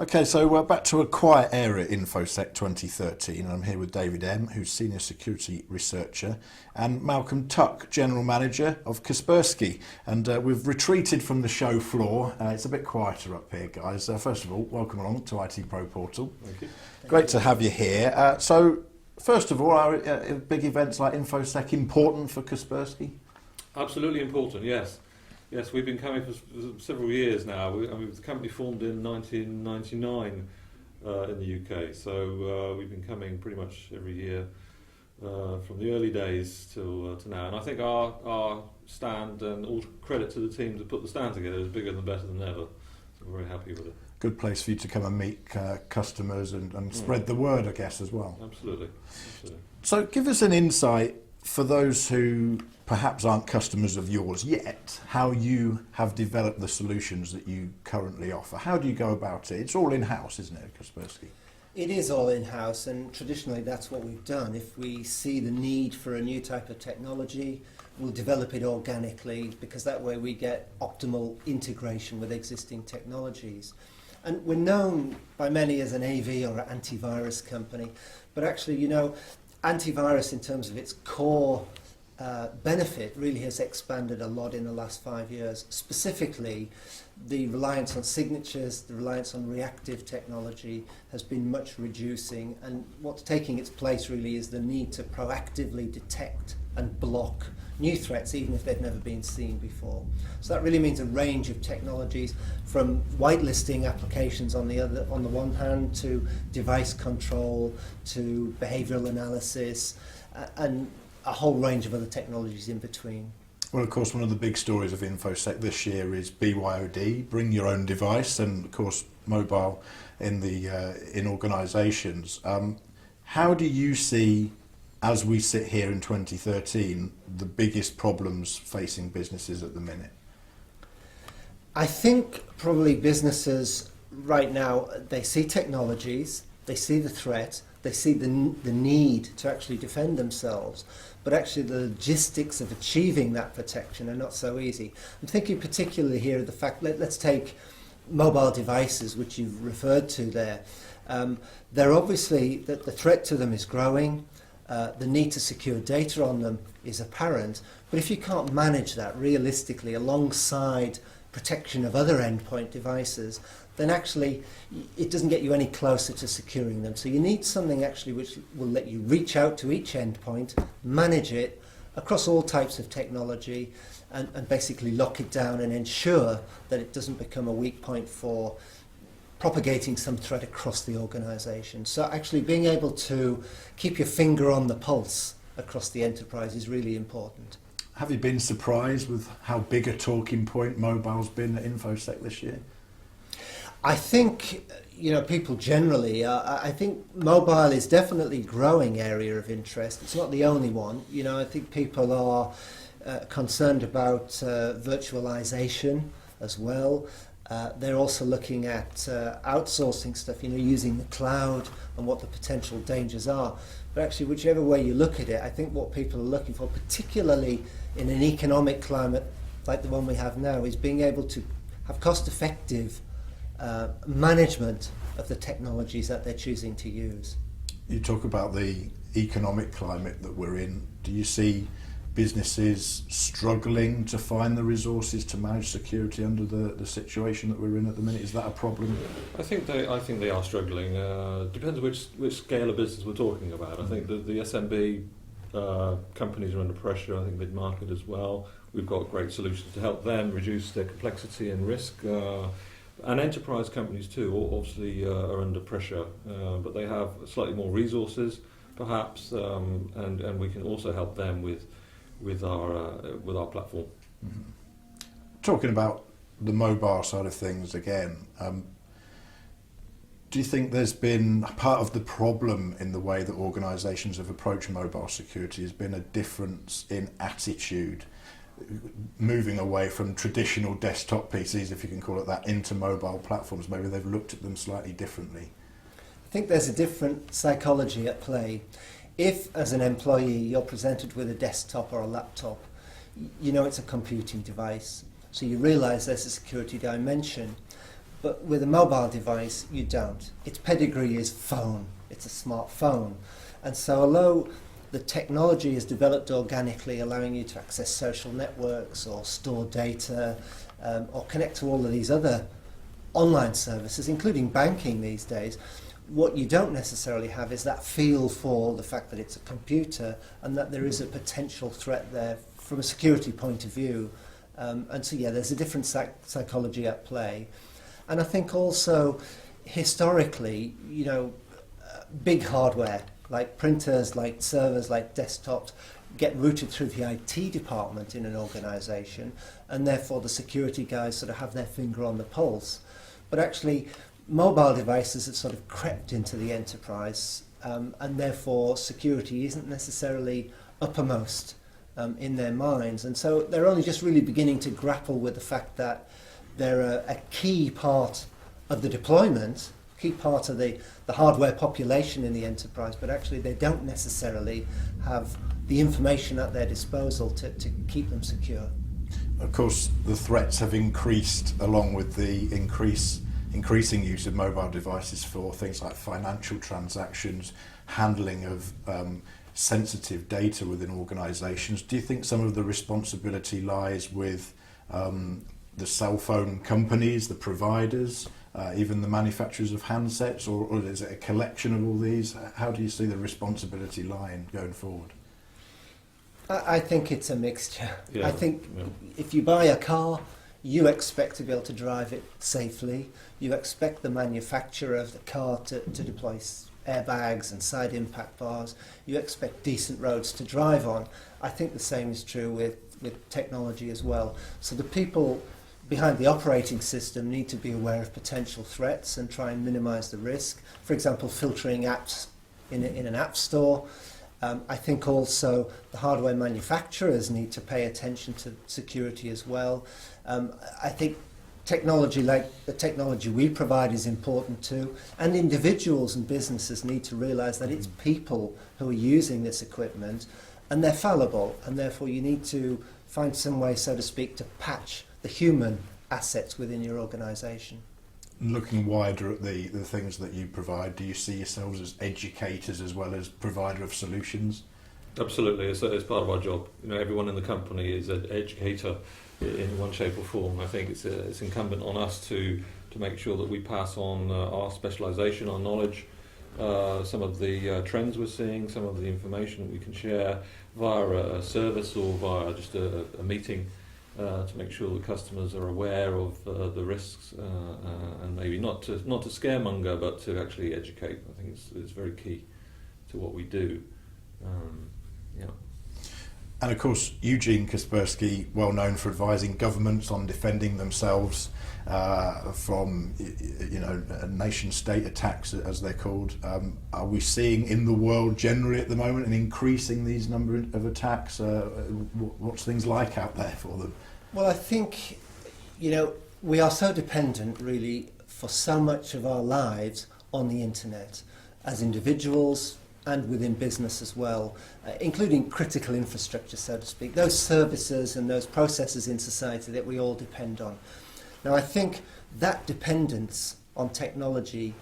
Okay, so we're back to a quiet era at Infosec 2013. I'm here with David M., who's Senior Security Researcher, and Malcolm Tuck, General Manager of Kaspersky. And we've retreated from the show floor. It's a bit quieter up here, guys. First of all, welcome along to IT Pro Portal. Thank you. Great to have you here. So, first of all, are big events like Infosec important for Kaspersky? Absolutely important, yes. Yes, we've been coming for several years now. The company formed in 1999 in the UK, so we've been coming pretty much every year from the early days to now. And I think our stand, and all credit to the team that put the stand together, is bigger than better than ever. So we're very happy with it. Good place for you to come and meet customers and spread the word, I guess, as well. Absolutely. So give us an insight for those who perhaps aren't customers of yours yet, how you have developed the solutions that you currently offer. How do you go about it? It's all in-house, isn't it, Kaspersky? It is all in-house, and traditionally that's what we've done. If we see the need for a new type of technology, we'll develop it organically, because that way we get optimal integration with existing technologies. And we're known by many as an AV or an antivirus company, but actually, you know, antivirus in terms of its core benefit really has expanded a lot in the last 5 years. Specifically, the reliance on signatures, the reliance on reactive technology has been much reducing, and what's taking its place really is the need to proactively detect and block new threats, even if they've never been seen before. So that really means a range of technologies, from whitelisting applications on the one hand, to device control, to behavioural analysis, and a whole range of other technologies in between. Well, of course, one of the big stories of Infosec this year is BYOD, bring your own device, and of course mobile in organisations. How do you see, as we sit here in 2013, the biggest problems facing businesses at the minute? I think probably businesses right now, they see technologies, they see the threat, they see the need to actually defend themselves, but actually the logistics of achieving that protection are not so easy. I'm thinking particularly here of the fact, let's take mobile devices, which you've referred to there. They're obviously, the threat to them is growing, the need to secure data on them is apparent, but if you can't manage that realistically alongside protection of other endpoint devices, then actually it doesn't get you any closer to securing them. So you need something actually which will let you reach out to each endpoint, manage it across all types of technology, and basically lock it down and ensure that it doesn't become a weak point for propagating some threat across the organisation. So actually being able to keep your finger on the pulse across the enterprise is really important. Have you been surprised with how big a talking point mobile's been at Infosec this year? I think, you know, people generally, I think mobile is definitely a growing area of interest. It's not the only one. You know, I think people are concerned about virtualization as well. They're also looking at outsourcing stuff, you know, using the cloud and what the potential dangers are. But actually, whichever way you look at it, I think what people are looking for, particularly in an economic climate like the one we have now, is being able to have cost-effective management of the technologies that they're choosing to use. You talk about the economic climate that we're in. Do you see businesses struggling to find the resources to manage security under the situation that we're in at the minute? Is that a problem? I think they are struggling. Depends which scale of business we're talking about. I think the SMB companies are under pressure. I think mid-market as well. We've got great solutions to help them reduce their complexity and risk. And enterprise companies too, obviously, are under pressure, but they have slightly more resources, perhaps, and we can also help them with our platform. Mm-hmm. Talking about the mobile side of things again, do you think there's been part of the problem in the way that organisations have approached mobile security has been a difference in attitude, moving away from traditional desktop PCs, if you can call it that, into mobile platforms? Maybe they've looked at them slightly differently. I think there's a different psychology at play. If, as an employee, you're presented with a desktop or a laptop, you know it's a computing device, so you realise there's a security dimension. But with a mobile device, you don't. Its pedigree is phone. It's a smartphone. And so although the technology is developed organically, allowing you to access social networks or store data or connect to all of these other online services, including banking these days, what you don't necessarily have is that feel for the fact that it's a computer and that there is a potential threat there from a security point of view. And so, yeah, there's a different psychology at play. And I think also, historically, big hardware, like printers, like servers, like desktops, get routed through the IT department in an organisation, and therefore the security guys sort of have their finger on the pulse. But actually, mobile devices have sort of crept into the enterprise, and therefore security isn't necessarily uppermost in their minds. And so they're only just really beginning to grapple with the fact that they're a key part of the deployment, key part of the hardware population in the enterprise, but actually they don't necessarily have the information at their disposal to keep them secure. Of course, the threats have increased along with the increasing use of mobile devices for things like financial transactions, handling of sensitive data within organisations. Do you think some of the responsibility lies with the cell phone companies, the providers, even the manufacturers of handsets, or is it a collection of all these? How do you see the responsibility lying going forward? I think it's a mixture. Yeah, I think if you buy a car, you expect to be able to drive it safely. You expect the manufacturer of the car to deploy airbags and side impact bars. You expect decent roads to drive on. I think the same is true with technology as well. So the people behind the operating system need to be aware of potential threats and try and minimise the risk. For example, filtering apps in an app store. I think also the hardware manufacturers need to pay attention to security as well. I think technology like the technology we provide is important too, and individuals and businesses need to realise that it's people who are using this equipment and they're fallible, and therefore you need to find some way, so to speak, to patch the human assets within your organisation. Looking wider at the things that you provide, do you see yourselves as educators as well as provider of solutions? Absolutely, it's part of our job. Everyone in the company is an educator in one shape or form. I think it's incumbent on us to make sure that we pass on our specialisation, our knowledge, some of the trends we're seeing, some of the information that we can share via a service or via just a meeting, to make sure that customers are aware of the risks, and maybe not to scaremonger, but to actually educate. I think it's very key to what we do. And of course, Eugene Kaspersky, well known for advising governments on defending themselves from nation-state attacks, as they're called. Are we seeing in the world generally at the moment an increasing these number of attacks? What's things like out there for them? Well, I think, we are so dependent really for so much of our lives on the internet as individuals and within business as well, including critical infrastructure, so to speak, those services and those processes in society that we all depend on. Now, I think that dependence on technology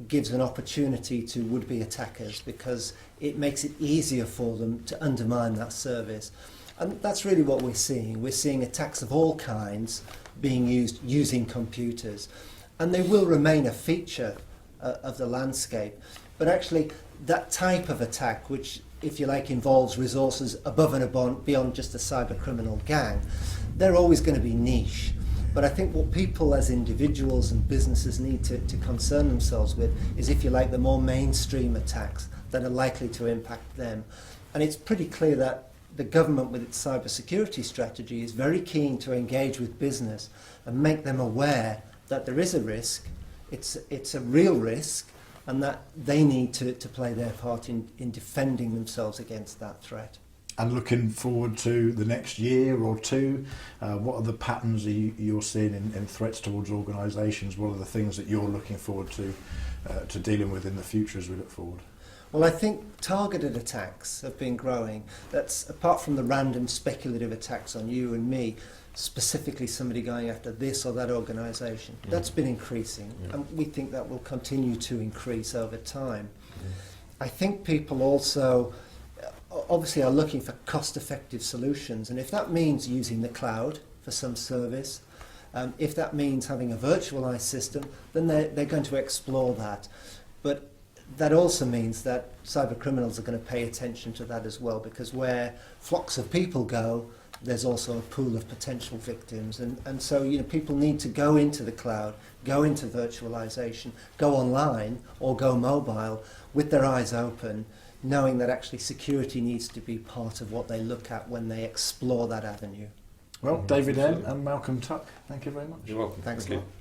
gives an opportunity to would-be attackers because it makes it easier for them to undermine that service. And that's really what we're seeing. We're seeing attacks of all kinds being used using computers. And they will remain a feature of the landscape. But actually, that type of attack, which, if you like, involves resources above and beyond just a cyber criminal gang, they're always going to be niche. But I think what people as individuals and businesses need to concern themselves with is, if you like, the more mainstream attacks that are likely to impact them. And it's pretty clear that the government, with its cybersecurity strategy, is very keen to engage with business and make them aware that there is a risk, it's a real risk, and that they need to play their part in defending themselves against that threat. And looking forward to the next year or two, what are the patterns you're seeing in threats towards organisations? What are the things that you're looking forward to to dealing with in the future as we look forward? Well, I think targeted attacks have been growing. That's apart from the random speculative attacks on you and me, specifically somebody going after this or that organisation. That's been increasing, and we think that will continue to increase over time. I think people also obviously are looking for cost-effective solutions, and if that means using the cloud for some service, if that means having a virtualised system, then they're going to explore that. But that also means that cyber criminals are going to pay attention to that as well, because where flocks of people go, there's also a pool of potential victims, and so people need to go into the cloud, go into virtualization, go online or go mobile with their eyes open, knowing that actually security needs to be part of what they look at when they explore that avenue. Well, David N and Malcolm Tuck, thank you very much. You're welcome. Thanks a Thank lot. you.